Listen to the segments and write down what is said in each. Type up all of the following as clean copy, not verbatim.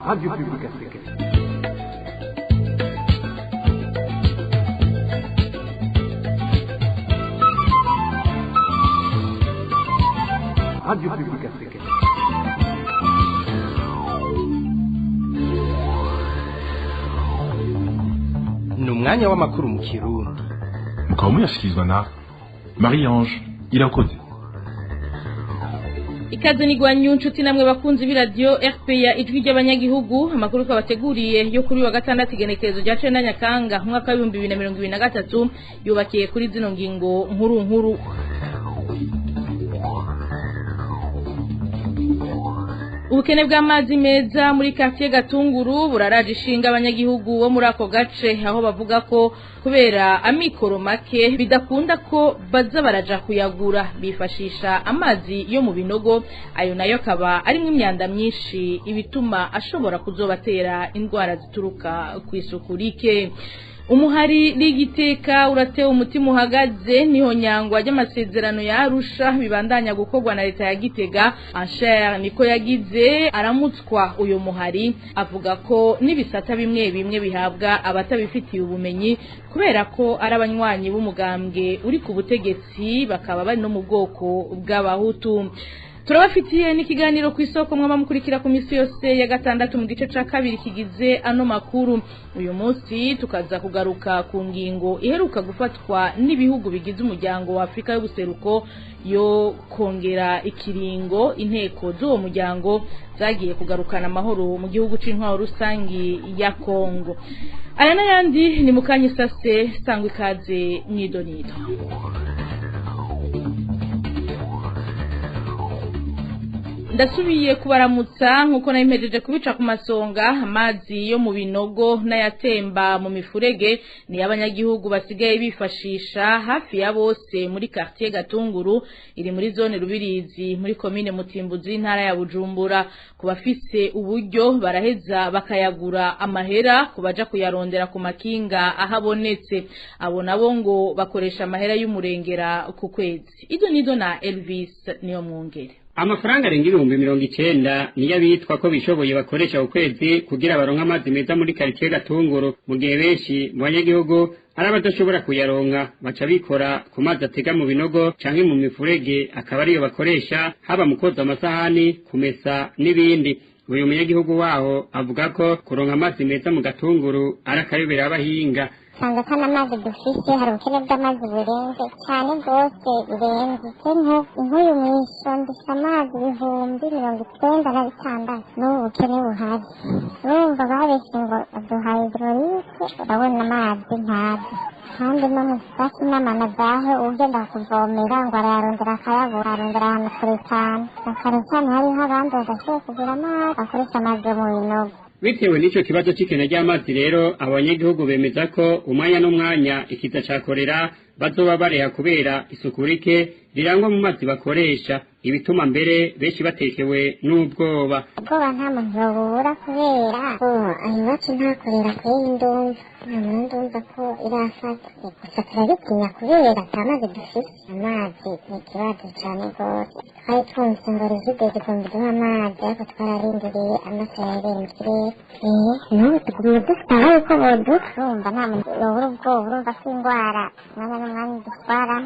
Radio Publique Africaine. Radio Publique Africaine. Ni umwanya w'amakuru mu Kirundi. Mukaba muyashyikirizwa na Marie-Ange Irakoze. Ikaze nigwanyu nshuti namwe bakunzi b'iradio RPA ijwi ry'abanyagihugu, amakuru twabateguriye yo kuri wa gatandatu igenekerezo rya 9 Nyakanga umwaka wa 2023 yubakiye kuri zino ngingo nkuru. Ubukene bw'amazi meza muri quartier Gatunguru buraraje ishinga abanyagihugu bo muri ako gace, aho bavuga ko kubera amikoro make bidakunda ko baza baraja kuyagura, bifashisha amazi yo mu binogo, ayo nayo kaba arimwe imyanda myinshi ibituma ashobora kuzobatera indwara zituruka ku isuku rike. Umuhari ligiteka uratewe umutima uhagaze niho nyangwa ry'amasezerano ya Arusha bibandanya gukorwa na leta ya Gitega. Ansher niko yagize aramutswa uyo muhari, avuga ko nibisata bimwe bihabwa abatabifitiye ubumenyi kubera ko ari abanywanyi b'umugambwe uri ku butegetsi, bakaba bari no mu bwoko bw'abahutu. Turabafitiye n'ikiganiro ku isoko mwaba mukurikira ku misi yose ya gatandatu mu gice ca kabiri kigize ano makuru. Uyu munsi tukaza kugaruka ku ngingo iheruka gufatwa n'ibihugu bigize umuryango wa Afrika y'ubuseruko yo kongera ikiringo inteko z'uwo muryango zagiye kugarukana amahoro mu gihugu c'intwaro rusangi ya Kongo. Aya n'ayandi ni mukanye sase sangwe ikaze mwidonido. Ndasubiye kubaramutsa nkuko nayimejeje kubica ku masonga. Amazi yo mu binogo n'ayatemba mu mifurege ni abanyagihugu basigaye bifashisha hafi ya bose muri quartier Gatunguru iri muri zone Rubirizi muri commune Mutimbuzi intara ya Bujumbura. Kubafise uburyo baraheza bakayagura amahera kubaja kuyarondera ku makinga ahabonetse, abo nabo ngo bakoresha amahera y'umurengera ku kwezi. Ido nido na Elvis niyo mwongere. Amafaranga arenga 90 niyo bitwa ko bishoboye bakoresha ukwezi kugira baronka amazi meza muri quartier Gatunguru, mu gihe benshi mu banyagihugu arabadashobora kuyaronka baca bikora ku mazi atega mu binogo canke mu mifurege, akaba ariyo bakoresha haba mu koza amasahani, kumesa n'ibindi. Uyu munyagihugu waho avuga ko kuronka amazi meza mu Gatunguru arakayobera abahinga. Sanga kana amazi dufise hari ubukene bw'amazi burenze cyane rwose birenze. Nk'uyu mwisho ndetse amazi 96,000 n'ubu bukene buhari. Urumva babeshe ngo aduhaye hydrolique urabona amazi ntazi, kandi no mu sitasi n'amana zaho ugenda kuvomera ngo arayarondera akayabura, arondera ahantu kure cyane. Akare cyane hariho abandi badashoboye kugura amazi bakoresha amazi yo mu binogo. Bitewe n'ico kibazo c'ikena ry'amazi rero, abanyagihugu bemeza ko umwanya n'umwanya ikiza ca korera bazoba bareha kubera isuku rike rirangwa mu mazi bakoresha, ibituma mbere benshi batekewe n'ubwoba. Ubwoba nta muntu yobura kubera ko iwacu nta korera kuri ndumva, ndumva ko irafata. Gusa turabitinya kubera atamazi dufise. Amazi ni ikibazo cane rwose. Twari twumvise ngo Rigide igomba iduha amazi, ariko twararindiriye amaso yarereye mu kirere. N'ubu tuguma dusaba yuko boduha. Urumva nta muntu yobura ubwoba, urumva ko ingwara umwanya n'umwanya dutwara.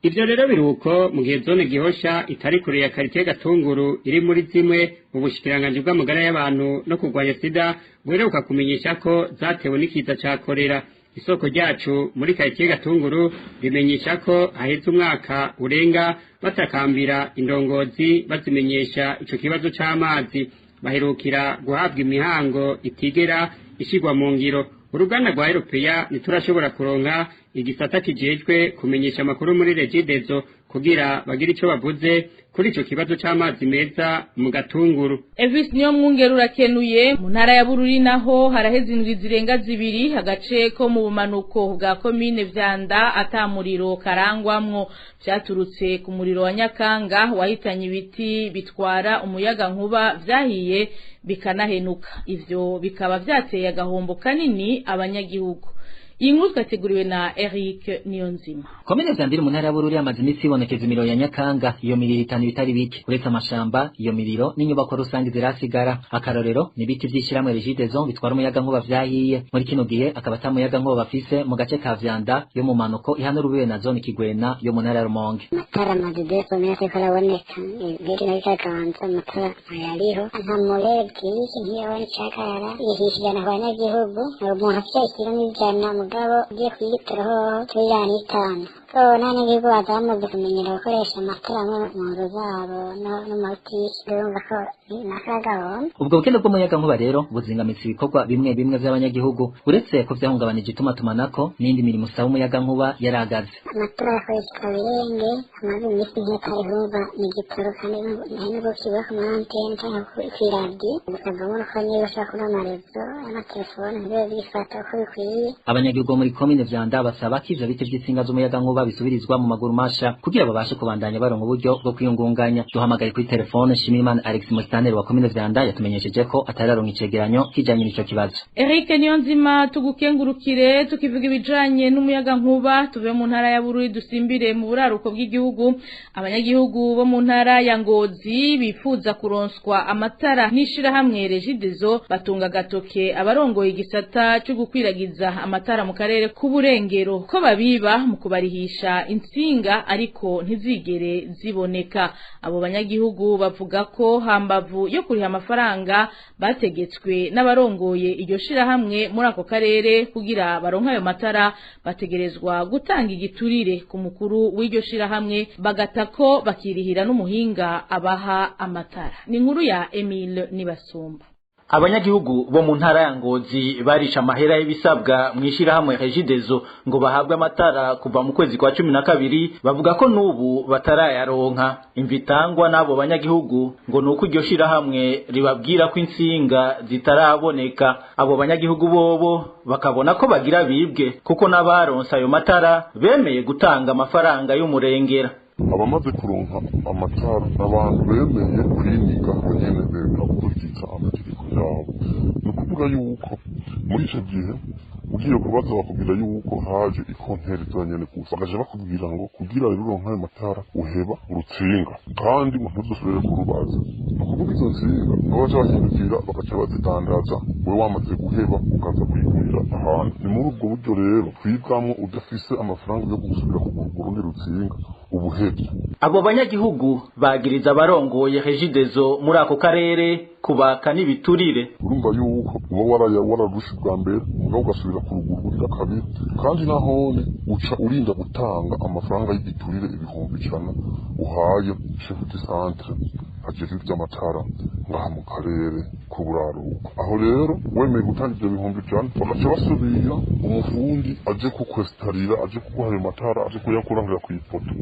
Ivyo rero biruko mu gihe zone Gihosha itari kure ya quartier Gatunguru iri muri zimwe mu bushikiranganje bw'amagara y'abantu no kurwanya sida buheruka kumenyesha ko zatewe n'ikiza ca korera. Isoko ryacu muri quartier Gatunguru bimenyesha ko haheze umwaka urenga batakambira indongozi bazimenyesha ico kibazo c'amazi, baherukira guhabwa imihango itigera ishigwa mu ngiro. Uruganda rwa Europea niturashobora kuronka igisata kijejwe kumenyesha amakuru muri Regidezo kugira bagira ico bavuze kuri ico kibazo c'amazi meza mu Gatunguru. Elvis niyo mwungere urakenuye. Mu ntara ya Bururi naho haraheze indwi zirenga zibiri hagace ko mu bumanuko bwa commune Vyanda atamuriro karangwamwo, vyaturutse ku muriro wa Nyakanga wahitanye ibiti bitwara umuyaga nkuba vyahiye bikanahenuka. Ivyo bikaba vyateye agahombo kanini abanyagihugu. iyi nkuru twateguriwe na Eric Niyonzima. Komine Vyandiri mu ntara ya Bururi amaze iminsi ibonekeza imiriro ya Nyakanga, iyo miriro itanu bitari bike uretse amashamba, iyo miriro n'inyubako rusange zirasigara. Akarorero ni biti vy'ishiramwe Regideso bitwara umuyaga nkuba vyahiye. Muri kino gihe akaba atamuyaga nkuba bafise mu gace ka Vyanda yo mu manuko ihana rubibe na zone Kigwena yo mu ntara ya Rumonge. Matara madide komese karaboneka ibiri na bikaganza matara ayariho nta murebyi nkiyo ncakara yihishijana abanyagihugu umuntu afite ikiro n'ijana mugabo ugiye kuyitoroho tuyani itanu nane gihugu bazamaze kumenyera gukoresha amatara mu nzu zabo no mu mabutiki urumva ko nakagahomba. Ubwo bukene bw'umuyaga nkuba rero buzingamitse ibikorwa bimwe bimwe vy'abanyagihugu uretse ko vyahungabanije itumatumanako n'indi mirimo usaba umuyaga nkuba yaragaze. Amatara yakoreshwa birenge amaze iminsi nk'atari humva ni igitoro kandi n'ubwo kiba ku mantene cyangwa kw'iradiyo bikavamo ko niba ushaka kubona amarezo y'amatelefone ntibibe bifata uko bikwiye. Abanyagihugu muri komine Vyanda basaba ko ivyo biti vy'itsinga z'umuyaga nkuba bisubirizwa mu maguru masha kugira babashe kubandanya baronka uburyo bwo kwiyungunganya. Duhamagaye kuri telefone Shimirimana Alex Mustaneri wa komine Vyanda yatumenyesheje ko atararonka icegeranyo kijanye n'ico kibazo. Eric Niyonzima tugukengurukire tukivuga ibijanye n'umuyaga nkuba tuve mu ntara ya Bururi dusimbire mu buraruko bw'igihugu. Abanyagihugu bo mu ntara ya Ngozi bifuza kuronswa amatara n'ishirahamwe Regideso batunga gatoke abarongoye igisata cyo gukwiragiza amatara mu karere k'uburengero ko babiba mu kubarihisha insinga ariko ntizigere ziboneka. Abo banyagihugu bavuga ko hambavu yo kuriha amafaranga bategetswe n'abarongoye iryo shirahamwe muri ako karere kugira baronka ayo matara bategerezwa gutanga igiturire ku mukuru w'iryo shirahamwe bagatako bakirihira n'umuhinga abaha amatara. Ni inkuru ya Emile Nibasumba. Abanyagihugu bo mu ntara ya Ngozi barisha amahera y'ibisabwa mwishirahamwe Regideso ngo bahabwe amatara kuva mu kwezi kwa 12 bavuga ko nubu batarayaronka. Imvitangwa nabo banyagihugu ngo nuko iryo shirahamwe ribabwira ko insinga zitaraboneka. Abo banyagihugu bobo bakabona ko bagira bibwe kuko n'abaronsa ayo matara bemeye gutanga amafaranga y'umurengera. Abamaze kuronka amatara abantu bemeye kwiniga nyene bemera gukurikiza amategeko yabo. Ni ukuvuga yuko muri ico gihe ugiye kubaza bakubwira yuko haje ikonteri zanyene gusa bagaje bakubwira ngo kugira rero uronka ayo matara uheba urutsinga kandi ngo ntuzosubire kurubaza. Ni ukuvuga izo nsinga babaje bahindukira bagaca bazidandaza we wamaze guheba ukaza kuyigurira ahantu. Ni muri ubwo buryo rero twibwamwo udafise amafaranga yo gusubira kugura urundi rutsinga ubuhebye. Abo banyagihugu bagiriza abarongoye Regideso muri ako karere kubaka n'ibiturire. Urumva yuko uba wararusha bwa mbere mugabo ugasubira kurugururira kabiri kandi nahone uca urinda gutanga amafaranga y'igiturire 100 uhaye chef de centre ajejwe by'amatara ngaha mu karere k'uburaruko. Aho rero wemeye gutanga ibyo 100 bagaca basubira umufundi aje kukwestarira aje kuguha ayo matara aje kuyakurangura ku ipoto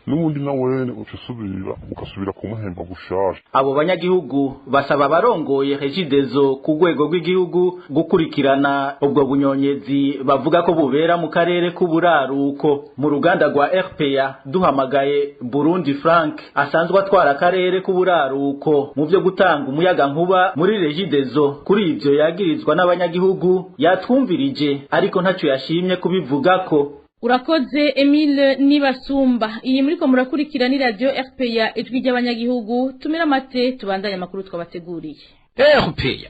n'ubundi nawene ucusubira ugasubira kumuhemba gushasha. Abo banyagihugu basaba abarongoye Regideso ku rwego rw'igihugu gukurikirana ubwo bunyonyezi bavuga ko bubera mu karere k'uburaruko. Mu ruganda rwa RPA duhamagaye Burundi Frank asanzwe atwara akarere k'uburaruko mu byo gutanga umuyaga nkuba muri Regideso. Kuri ivyo yagirizwa n'abanyagihugu yatwumvirije ariko ntaco yashimye kubivugako. Urakoze Emile Nibasumba. Iyi muriko murakurikira ni radio RPA ijwi ry'abanyagihugu. Tumira mate tubandanye amakuru twabateguriye. RPA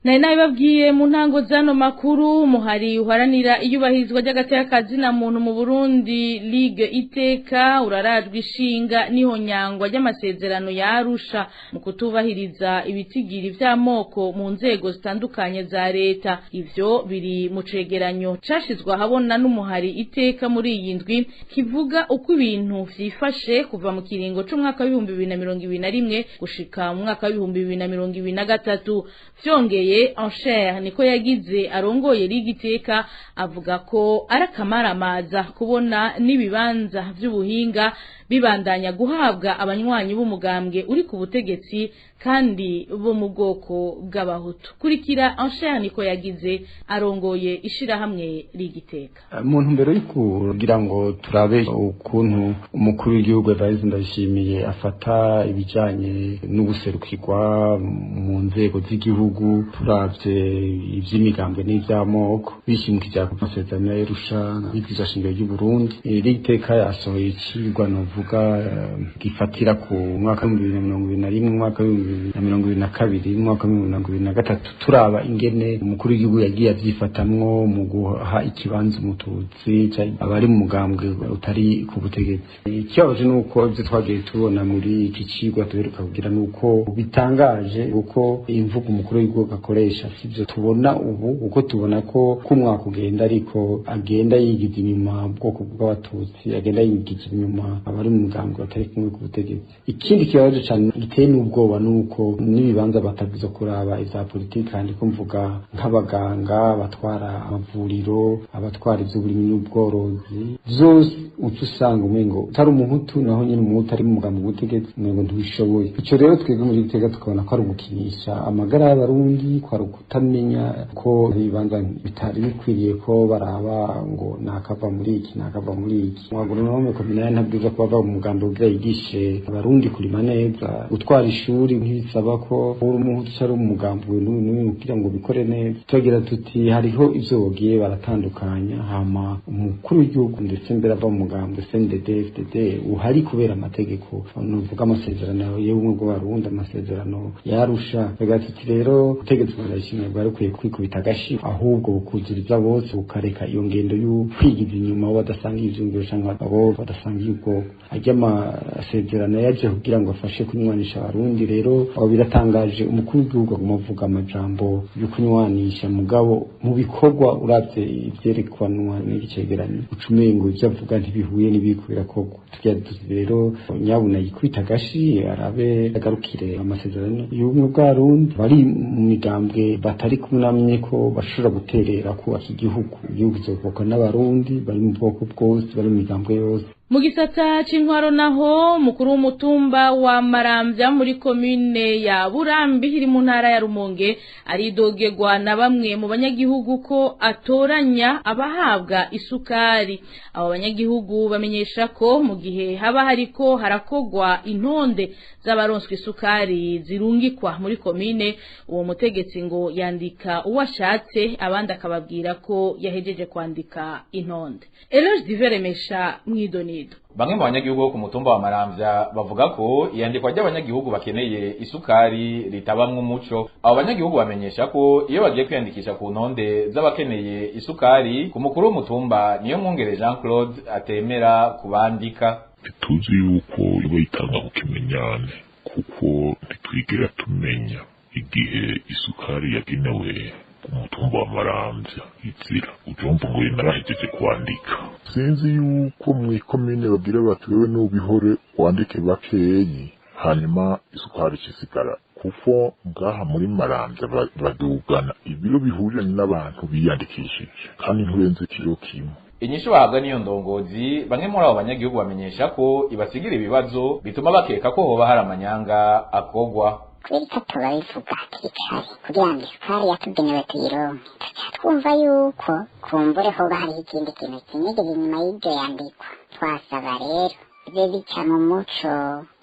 Naina babwiye mu ntango zano makuru muhari uharanira iyubahirizwa ry'agateka na muntu mu Burundi Ligue Iteka urarajwe ishinga niho nyangwa ry'amasezerano ya Arusha mu kutubahiriza ibitigiri vy'amoko mu nzego zitandukanye za leta. Ivyo biri mu cegeranyo cashizwa habona n'umuhari Iteka muri iyi ndwi kivuga uko ibintu vyifashe kuva mu kiringo c'umwaka wa 2021 gushika mu mwaka wa 2023. Vyongeye Encher niko yagize arongoye Ligue Iteka avuga ko arakamaramaza kubona nibibanza vy'ubuhinga bibandanya guhabwa abanywanyi b'umugambwe uri ku butegetsi kandi bo mu bwoko bw'abahutu. Kurikira Anshaya niko yagize arongoye ishirahamwe rigiteka. Mu ntumbero yo kugira ngo turabe ukuntu umukuru w'igihugu Evariste Ndayishimiye afata ibijanye n'ubuserukirwa mu nzego z'igihugu, turavye ivy'imigambwe n'ivy'amoko bishimikije ku masezerano y'Arusha n'ibwirizwa shingiro ry'u Burundi. Rigiteka yasohoye icigwa novuga gifatira ku mwaka wa 2021, mwaka wa 2022, mwaka wa 2023, turaba ingene umukuru w'igihugu yagiye avyifatamwo mu guha ikibanza umututsi abari mu mugambwe utari ku butegetsi. Ikibabaje nuko ivyo twagiye tubona muri iki cigwa tuheruka kugira nuko bitangaje uko imvugo umukuru w'igihugu akoresha sivyo tubona ubu, uko tubona ko kumwaka ugenda ariko agenda yigiza inyuma bwoko bw'abatutsi, agenda yigiza inyuma abari mu mugambwe batari kumwe ku butegetsi. Ikindi kibabaje cyane giteye n'ubwoba nuko n'ibibanza batagize kuraba iza politiki, kandi ko mvuga nk'abaganga batwara amavuriro, abatwara ivy'uburimyi n'ubworozi, vyose utusanga umengo utari umuhutu naho nyine umuhutu ari mu mugambi w'ubutegetsi umengo ntibishoboye. Ico rero twebwe muri Gitega tukabona ko ari ugukinisha amagara y'abarundi, ko ari ukutamenya ko ibibanza bitari bikwiriye ko baraba ngo nakava muri iki nakava muri iki. Agronomi kominale ntabwiza ko bava mu mugambi ugira yigishe abarundi kurima neza, gutwara ishuri nk'ibisaba ko uri umuhutu cyari mu mugambi n'uyu kugira ngo bikore neza. Tugira tuti hariho ivyo bogiye baratandukanya, hama umukuru w'igihugu ndetse mbere ava mu mugambi CNDD FDD uhari kubera amategeko nuvuga amasezerano y'ubumwe bw'abarundi, amasezerano yarusha. Tugira tuti rero utegetse Ndayishimiye bari kwiye kwikubita agashi, ahubwo bukuzuriza bose ukareka iyo ngendo y'ukwigiza inyuma badasanga ivyungiro cyangwa abo badasanga ubwoko. Ajya amasezerano yaje kugira ngo afashe kunywanisha abarundi. Rero abo biratangaje umukuru w'igihugu avuga amajambo yo kunywanisha, mugabo mu bikorwa uravye ivyerekanwa n'icegeranyo ucumengo ivyo avuga ntibihuye n'ibikubira koko. Tugira rero nyabuna yikwita gashi arabe agarukire amasezerano y'ubumwe bw'abarundi bari mu migambwe batari kunamye ko bashobora guterera kubaka igihugu kizokoka n'abarundi bari mu bwoko bwose, bari mu migambwe yose. Mu gisata c'intwaro naho mukuru w'umutumba wa Maramvya muri komine ya Burambi iri mu ntara ya Rumonge aridogerwa na bamwe mu banyagihugu ko atoranya abahabwa isukari. Abo banyagihugu bamenyesha ko mu gihe haba hariko harakogwa intonde z'abaronswe isukari zirungikwa muri komine, uwo mutegetsi ngo yandika uwashatse abandi akababwira ko yahejeje kwandika intonde. Eloge Diveremesha mwidoni. Bamwe mu banyagihugu bo ku mutumba wa Maramvya bavuga ko iyandikwa ry'abanyagihugu bakeneye isukari ritabamwe umuco. Abo banyagihugu bamenyesha ko iyo bagiye kwiyandikisha ku ntonde z'abakeneye isukari, ku mukuru w'umutumba niyo mwungere Jean Claude atemera kubandika. Tuzi yuko bayitanga ku kimenyane, kuko ntitwigera tumenya igihe isukari yagenewe umutumba wa Maramvya izira. Ujomba ngo narahejeje kwandika. Sinzi yuko mwikomine babwira bati wewe n'ubihore wandike bakeyi hanyuma isukari kisigara, kuko ngaha muri Maramvya badugana ibiro bihuranye n'abantu biyandikishije kandi nturenze kilo kimwe. Inyishu bahabwa niyo ndongozi, bamwe muri abo banyagihugu bamenyesha ko ibasigira ibibazo bituma bakeka ko hoba hari amanyanga akogwa. Kwita turabivuga hakiri kare kugira ngo isukari yatugenewe tuyironke. Twumva yuko kumbure hoba hariho ikindi kintu kinyegeze inyuma y'ibyo yandikwa. Twasaba rero bibe bica mu muco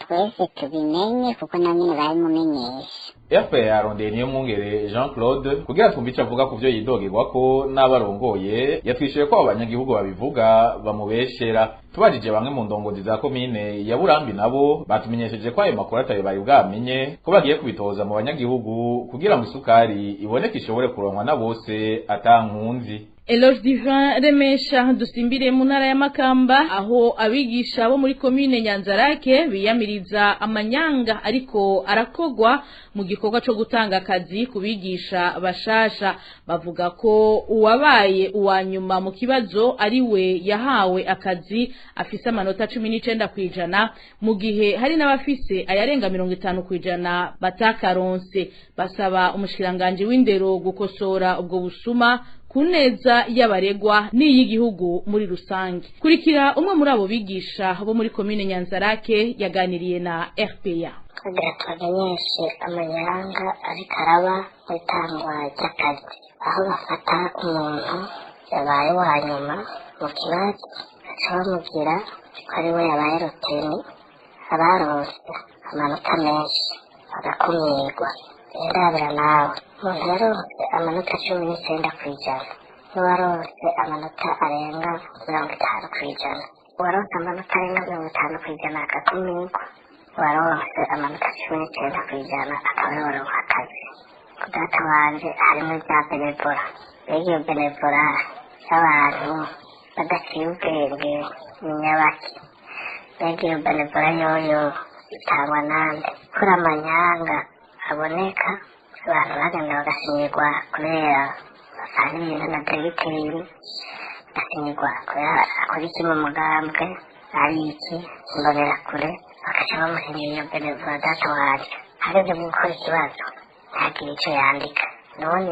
twese tubimenye, kuko na nyine babimumenyesha. FPR yarondeye niyo mwungere Jean Claude kugira twumve ico avuga ku byo yidogerwa ko n'abarongoye. Yatwishuye ko abanyagihugu babivuga bamubeshera. Tubajije bamwe mu ndongozi za komine ya Burambi nabo batumenyesheje ko ayo makuru atayo bari bwamenye, ko bagiye kubitoza mu banyagihugu kugira ngo isukari iboneke ishobore kuronwa na bose atankunzi. Eloge Diveremesha dusimbire mu ntara ya Makamba aho abigisha bo muri komine Nyanzarake biyamiriza amanyanga ariko arakogwa mu gikorwa cyo gutanga akazi kubigisha bashasha. Bavuga ko uwabaye uwanyuma mu kibazo ari we yahawe akazi afise amanota 19% mu gihe hari n'abafise ayarenga 50% batakaronse. Basaba umushikiranganje w'indero gukosora ubwo busuma kuneza y'abaregwa n'iy'igihugu muri rusange. Kurikira umwe muri abo bigisha bo muri komine Nyanzarake yaganiriye na RPA. kugira tubamenyeshe amanyanga ariko araba mu itangwa ry'akazi, aho bafata umuntu yabaye wa nyuma mu kibazo baca bamubwira ko ari we yabaye ruteni, abaronse amanota menshi bagakumirwa. Ndabira nawe umuntu yaronse amanota 19% n'uwaronse amanota arenga 50%, uwaronse amanota arenga 50% agakumirwa, uwaronse amanota 19% akaba yoronka akazi. Ku data wanje harimo ibya benevora, mbega iyo benevora y'abantu badaciye ubwenge ni nyabaki? Mbega iyo benevora yoyo itangwa nande? Kuri amanyanga aboneka abantu bagenda bagasinyirwa kubera basanga ibintu na diregiteri, bagasinyirwa kubera akora iki mu mugambwe, ari iki imbonerakure, bagaca bamusinyira iyo benevora. Data wanje hageze mu gukora ikibazo ntagire icyo yandika. None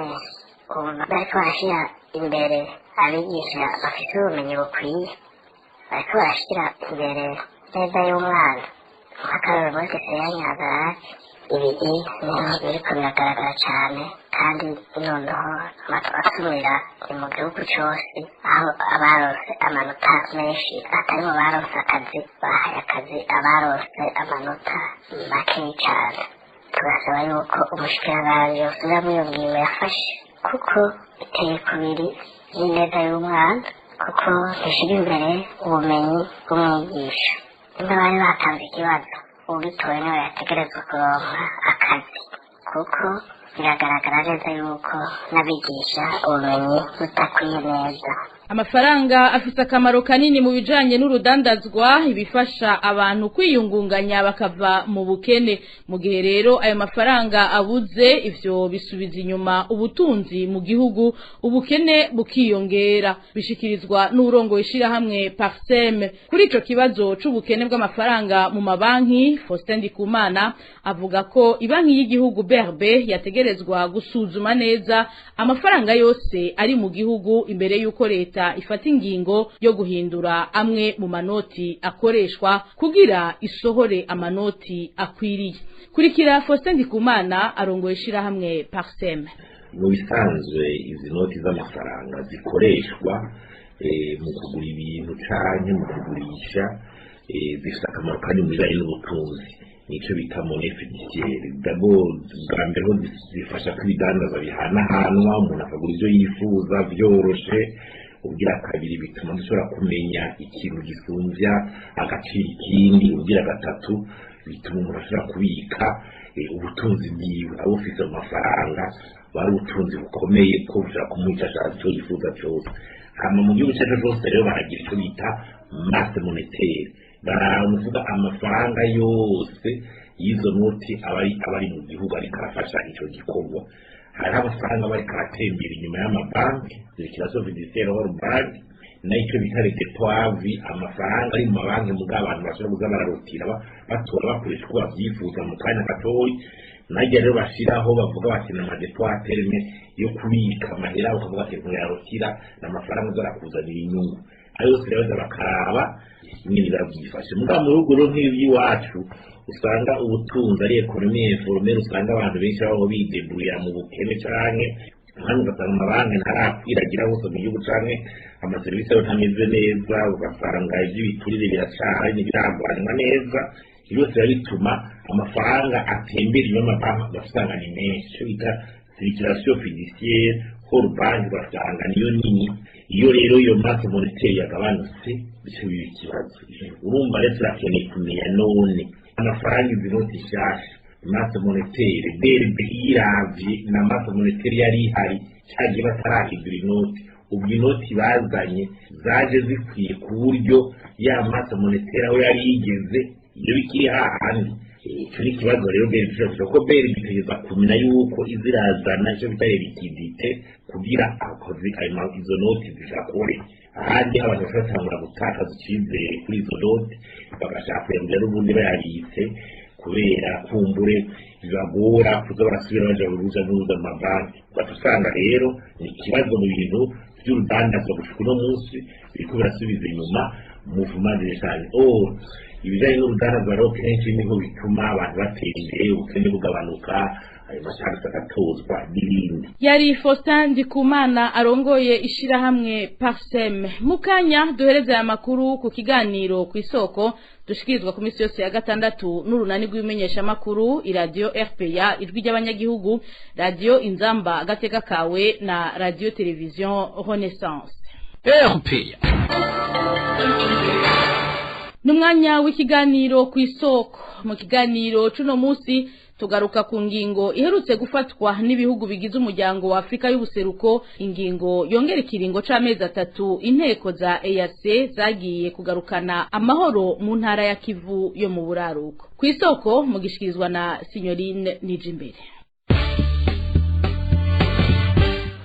ubu bariko barashyira imbere abigisha bafite ubumenyi bukwiye, bariko barashyira imbere neza y'umwana nk'akarore muri Seyanyagarake. Ibi niho biriko biragaragara cyane, kandi noneho amatwi asubira ni mu gihugu cyose, aho abaronse amanota menshi atari mu baronse akazi bahaye akazi abaronse amanota makeyi cyane. Tugasaba yuko umushikiranganji yosubiramo iyo ngingo yafashe, kuko iteye kubiri n'ineza y'umwana, kuko ishyira imbere ubumenyi bw'umwigisha. Nimba bari batanze ikibazo, ubitoye niwe yategerezwa kuronka akazi, kuko biragaragara neza yuko n'abigisha ubumenyi budakwiye neza. Amafaranga afite akamaro kanini mu bijanye n'urudandazwa, ibifasha abantu kwiyungunganya bakava mu bukene. Mu gihe rero ayo mafaranga abuze, ivyo bisubiza inyuma ubutunzi mu gihugu, ubukene bukiyongera. Bishikirizwa n'urongo ishirahamwe Parsem. Kuri ico kibazo c'ubukene bw'amafaranga mu mabanki, Faustin Ndikumana avuga ko ibanki y'igihugu BRB yategerezwa gusuzuma neza amafaranga yose ari mu gihugu imbere y'uko leta ifata ingingo yo guhindura amwe mu manoti akoreshwa kugira isohore amanoti akwiriye. Kurikira Faustin Ndikumana arongoye ishirahamwe Parsem. Mu bisanzwe izi noti z'amafaranga zikoreshwa mu kugura ibintu canke mu kugurisha, zifite akamaro kandi mu bijanye n'ubutunzi, nico bita monnaie fiduciaire. Bwa mbere ho zifasha ko ibidandaza bihanahanwa, umuntu akagura ivyo yifuza vyoroshe. Ugira kabiri bituma dushobora kumenya ikintu gisumvya agaciro ikindi. Ugira gatatu bituma umuntu ashobora kubika ubutunzi bwiwe, abo ufise amafaranga bari ubutunzi bukomeye ko bushobora kumuha icyo yifuza cyose. Hama mu gihugu cyacu cyose rero baragira icyo bita masse monétaire, baravuga amafaranga yose y'izo noti abari mu gihugu ariko arafasha icyo gikorwa. Hari amafaranga bari karatembera inyuma y'amabanki, zirikirazo fiduciaire hors banque, n'icyo bita depôt, amafaranga ari mu mabanki mu abantu bashobora kuza bararotira batora bakoresha uko bavyifuza mu kanya gatoyi. Najya rero bashiraho bavuga bati na depôt terme yo kubika amahera, ukavuga ati yarotira n'amafaranga uzakuzanira inyungu. Ayo yose rero bakaraba nyine babyifashe. Mu rugo rero nk'iby'iwacu usanga ubutunzi ari ekonomiye informelle, usanga abantu benshi aho bideburira mu bukene canke hano ugasanga amabanki ntarakwiragira hose mu gihugu canke amaserivisi aho ntameze neza, ugasanga iby'ibiturire biracahari n'ibiragwanwa neza. Byose bituma amafaranga atembera inyuma y'amabanki ugasanga ni menshi, bita circulation fiduciaire hors banque, ugasanga niyo nini. Iyo rero iyo masse monétaire yagabanutse bice biba ikibazo. Urumva rero turakeneye kumenya none amafaranga izi noti nshasha masse monétaire BRB iravye na masse monétaire yari ihari cyagiye batarahindura inoti, ubwo inoti bazanye zaje zikwiye ku buryo ya masse monétaire aho yari yigeze iyo bikiri hahandi. Icyo ni ikibazo rero BRB, kuko BRB itegeza kumenya yuko izirazana icyo bita liquidité kugira abakozi izo noti zishakore. Ahandi abantu bashatangura gutakaza icyizere kuri izo noti, bagashaka kuyagura ubundi bayabitse kubera kumbure bibagora kuza barasubira baja buruza n'uruza mu mabanki. Batusanga rero ni ikibazo mu bintu by'urudandazwa gushika uno munsi biriko birasubiza inyuma mouvement de change ibijanye n'urudandazwa rero kenshi niho bituma abantu batera imbere ubukene bugabanuka ayo mashyaka agatozwa n'ibindi. Yari Faustin Ndikumana arongoye ishirahamwe Parsem. Mukanya duhereza aya makuru ku kiganiro ku isoko dushikirizwa ku misi yose ya gatandatu n'urunani rw'imenyesha makuru iradio RPA ijwi ry'abanyagihugu, radio Inzamba agateka kawe na radio television Renaissance. RPA Numwanya w'ikiganiro ku isoko. Mu kiganiro cuno musi tugaruka ku ngingo iherutse gufatwa n'ibihugu bigize umuryango wa Afrika y'ubuseruko, ingingo yongera ikiringo c'amezi 3 inteko za EAC zagiye kugarukana amahoro mu ntara ya Kivu yo mu buraruko. Ku isoko mugishikirizwa na Signorine Nijimbere.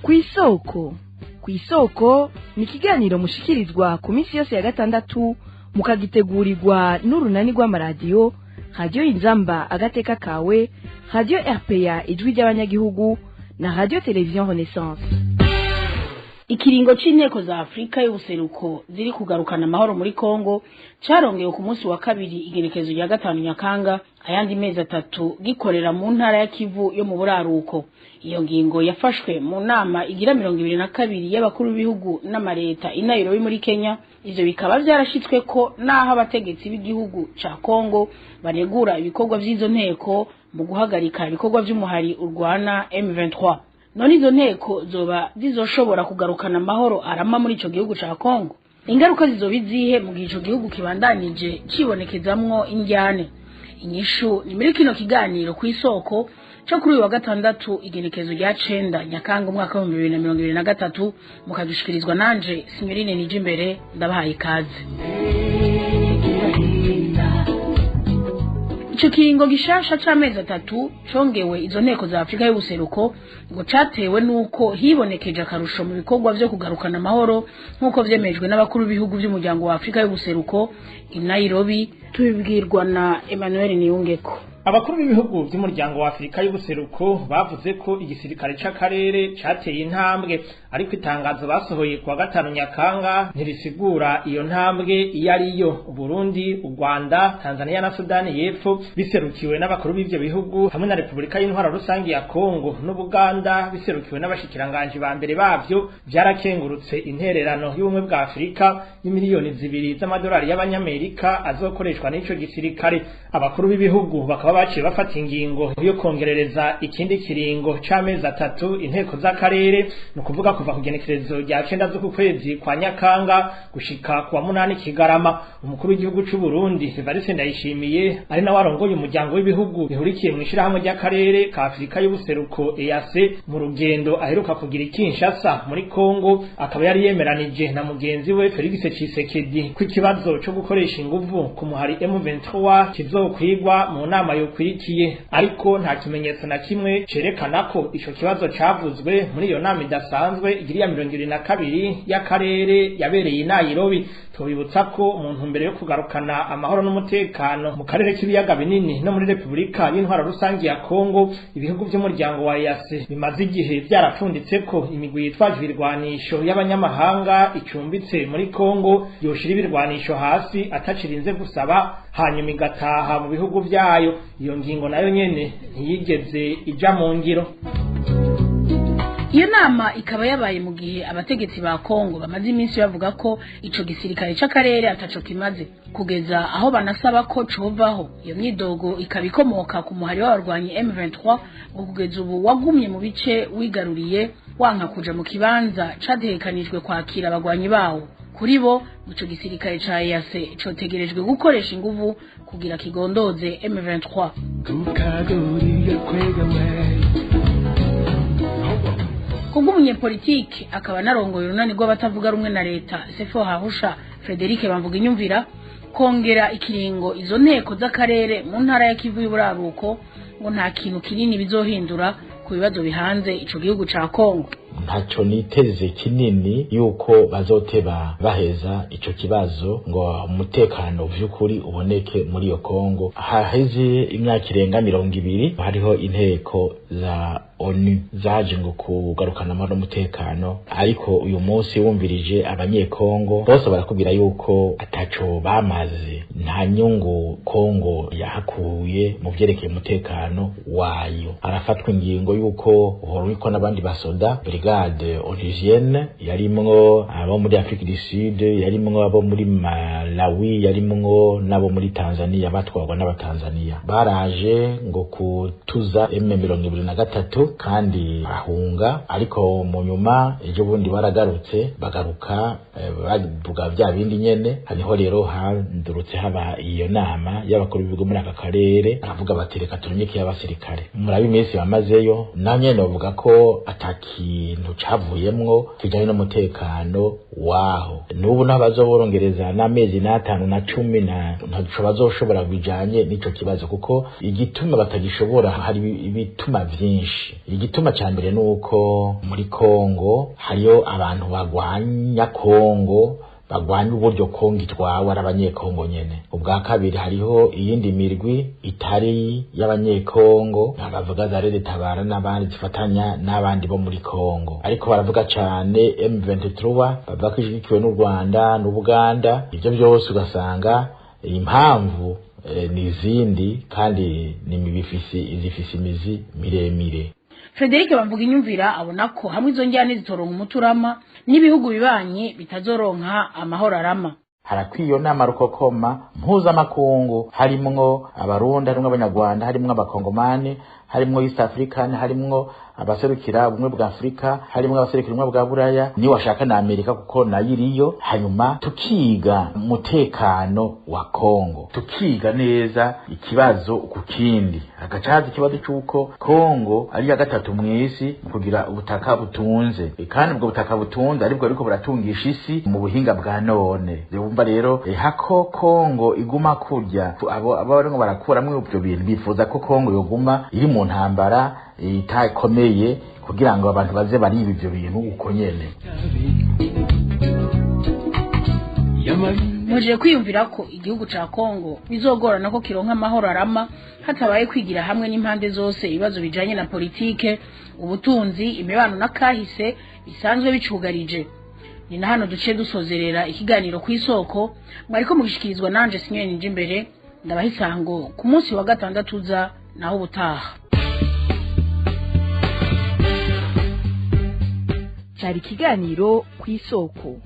Ku isoko ni ikiganiro mushikirizwa ku minsi yose ya gatandatu mukagitegurirwa n'urunani rw'amaradiyo, radio Inzamba agateka kawe, radio RPA ijwi ry'abanyagihugu na radio television Renaissance. Ikiringo c'inteko za Afrika y'ubuseruko ziri kugarukana amahoro muri Kongo carongewe ku munsi wa kabiri igerekezo rya 5 Nyakanga, ayandi mezi 3 gikorera mu ntara ya Kivu yo mu buraruko. Iyo ngingo yafashwe mu nama igira 22 y'abakuru b'ibihugu n'amareta i Nairobi muri Kenya. Ivyo bikaba vyarashitswe ko naho abategetsi b'igihugu ca Kongo baregura ibikorwa vy'izo nteko mu guhagarika ibikorwa vy'umuhari urwana M23. None izo nteko zoba zizoshobora kugarukana amahoro arama muri ico gihugu ca Kongo? Ingaruka zizobizihe mu gihe ico gihugu kibandanije cibonekezamwo indyane? Inyishu ni muri kino kiganiro ku isoko cyo kuri wa gatandatu igenekezo rya 9 Nyakanga umwaka wa 2023 mukadushikirizwa nanje Signorine Nijimbere. Ndabahaye ikaze. Ico kiringo gishasha c'amezi 3 congewe izo nteko za Afrika y'ubuseruko ngo catewe nuko hibonekeje akarusho mu bikorwa vyo kugarukana amahoro nkuko vyemejwe n'abakuru b'ibihugu by'umuryango wa Afrika y'ubuseruko i Nairobi. Tubibwirwa na Emmanuel Niyungeko. Abakuru b'ibihugu by'umuryango wa Afrika y'ubuseruko bavuze ko igisirikare c'akarere cateye intambwe, ariko itangazo basohoye kwa 5 Nyakanga ntirisigura iyo ntambwe iyo ariyo. Burundi, u Rwanda, Tanzania na Sudani y'Epfo biserukiwe n'abakuru b'ivyo bihugu hamwe na Republika y'Intwara Rusangi ya Kongo n'Ubuganda biserukiwe n'abashikiranganje ba mbere bavyo byarakengurutse intererano y'ubumwe bwa Afrika y'imiliyoni 2 z'amadolari y'abanyamerika azokoreshwa n'ico gisirikare. Abakuru b'ibihugu bakaba baciye bafata ingingo yo kongerereza ikindi kiringo c'amezi 3 inteko z'akarere, no kuvuga kuva ku genekerezo rya 9 z'uku kwezi kwa Nyakanga gushika kwa 8 Kigarama. Umukuru w'igihugu c'u Burundi Evariste Ndayishimiye ari na warongoye umuryango w'ibihugu bihurikiye mu ishirahamwe ry'akarere ka Afrika y'ubuseruko EAC mu rugendo aheruka kugira Kinshasa muri Kongo, akaba yari yemeranije na mugenzi we Felix Tshisekedi ku kibazo cyo gukoresha inguvu ku muhari M23 kizokwigwa mu nama yokurikiye, ariko nta kimenyetso na kimwe cerekana ko ico kibazo cavuzwe muri iyo nama idasanzwe igiriya 22 y'akarere yabereye i Nairobi. Tubibutsa ko mu ntumbero yo kugarukana amahoro n'umutekano mu karere k'ibiyaga binini no muri Republika y'Intwara Rusangi ya Kongo, ibihugu by'umuryango wa EAC bimaze igihe byarapfunditse ko imigwi yitwaje ibirwanisho y'abanyamahanga icumbitse muri Kongo yoshira ibirwanisho hasi atacirinze gusaba hanyuma igataha mu bihugu byayo. Iyo ngingo nayo nyene ntiyigeze ija mu ngiro. Iyo nama ikaba yabaye mu gihe abategetsi ba Kongo bamaze iminsi bavuga ko ico gisirikare c'akarere ataco kimaze, kugeza aho banasaba ko covaho. Iyo myidogo ikaba ikomoka ku muhari w'abarwanyi M23 ngo kugeza ubu wagumye mu bice wigaruriye wanka kuja mu kibanza categekanijwe kwakira abagwanyi bawo. Kuri bo ico gisirikare ca EAC cotegerejwe gukoresha inguvu kugira kigondoze M23. Kubw'umunye politiki akaba narongoye urunani rw'abatavuga rumwe na leta Sefo Hahusha Frederic Bamvuga Inyumvira, kongera ikiringo izo nteko z'akarere mu ntara ya Kivu y'uburaruko ngo nta kintu kinini bizohindura ku bibazo bihanze ico gihugu ca Kongo. ntaco niteze kinini yuko bazoteba baheza ico kibazo ngo umutekano vy'ukuri uboneke muri iyo Kongo. Haheze imyaka irenga 20 hariho inteko za ONU zaje ngo kugarukana amahoro n'umutekano, ariko uyu munsi wumvirije abanyekongo bose barakubwira yuko ataco bamaze, nta nyungu Kongo yahakuye mu vyerekeye umutekano wayo. Arafatwa ingingo yuko horiko n'abandi basoda brigade onusienne yarimwo abo muri Afrique du Sud, yarimwo abo muri Malawi, yarimwo nabo muri Tanzania batwarwa n'abatanzania. Baraje ngo kutuza M23 kandi ahunga, ariko mu nyuma ejo bundi baragarutse bagaruka bavuga bya bindi nyene. Haniho rero handurutse haba iyo nama y'abakuru b'ibigo muri aka karere, aravuga batereka tunyike y'abasirikare. Murabi iminsi bamazeyo nanye novuga ko atakintu cavuyemwo kijanye n'umutekano waho. Nubu n'abazoborongereza n'amezi n'atanu na 10 na ntaco bazoshobora bijanye n'ico kibazo, kuko igituma batagishobora hari ibituma vyinshi. Igituma ca mbere nuko muri Kongo hariyo abantu bagwanya Kongo, bagwanya uburyo Kongo itwawe ari abanyekongo nyene. Ubwa kabiri hariho iyindi mirwi itari y'abanyekongo, baravuga za Red Tabara n'abandi zifatanya n'abandi bo muri Kongo, ariko baravuga cane M23 bavuga ko ishigikiwe n'u Rwanda n'Ubuganda. Ivyo byose ugasanga impamvu n'izindi kandi izifise imizi miremire. Frederic bamvuga inyumvira abona ko hamwe izo njyane zitoronka umuturama n'ibihugu bibanye bitazoronka amahoro arama. Harakwiyo nama rukokoma mpuzamakungu, harimwo abarundi, harimwo abanyarwanda, harimwo abakongomani, harimwo East African, harimwo abaserukira ubumwe bwa Afrika, harimwo abaserukira ubumwe bwa Buraya, ni washaka na Amerika kuko nayiriyo. Hanyuma tukiga umutekano wa Kongo, tukiga neza ikibazo kukindi. Agacaza ikibazo cyuko Kongo ari ya gatatu mwisi kugira ubutaka butunze, kandi ubwo butaka butunze aribwo ariko buratungisha isi mu buhinga bwa none. Umva rero hako Kongo iguma kurya abo barimo barakuramwe ibyo bintu, bifuza ko Kongo yoguma iri mu ntambara itakomeye kugira ngo abantu baze bari ibyo bintu uko nyene. Muje kwiyumvira ko igihugu ca Kongo bizogorana ko kironka amahoro arama hatabaye kwigira hamwe n'impande zose ibibazo bijanye na politike, ubutunzi, imibano na kahise bisanzwe bicugarije. Ni na hano duce dusozerera ikiganiro kw'isoko, mwariko mugishikirizwa nanje Sinyoni Njimbere. Ndabahisango ku munsi wa gatandatu uza naho ubutaha. Cyari ikiganiro kw'isoko.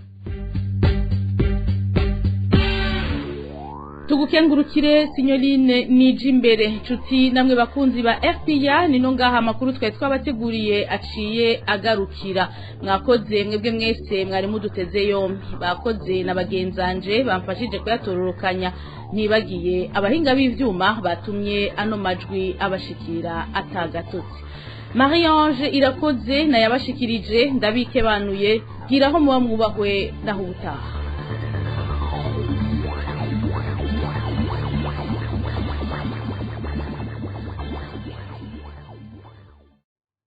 Tugukengurukire Signorine Nijimbere. Nshuti namwe bakunzi ba FPA, nino ngaha amakuru twari twabateguriye aciye agarukira. Mwakoze mwebwe mwese mwari muduteze yombi, bakoze na bagenzanje bamfashije kuyatororokanya, nibagiye abahinga b'ivyuma batumye ano majwi abashikira atagatotsi. Marie-Ange Irakoze na yabashikirije, ndabike banuye, giraho muba mwubahwe naho ubutaha.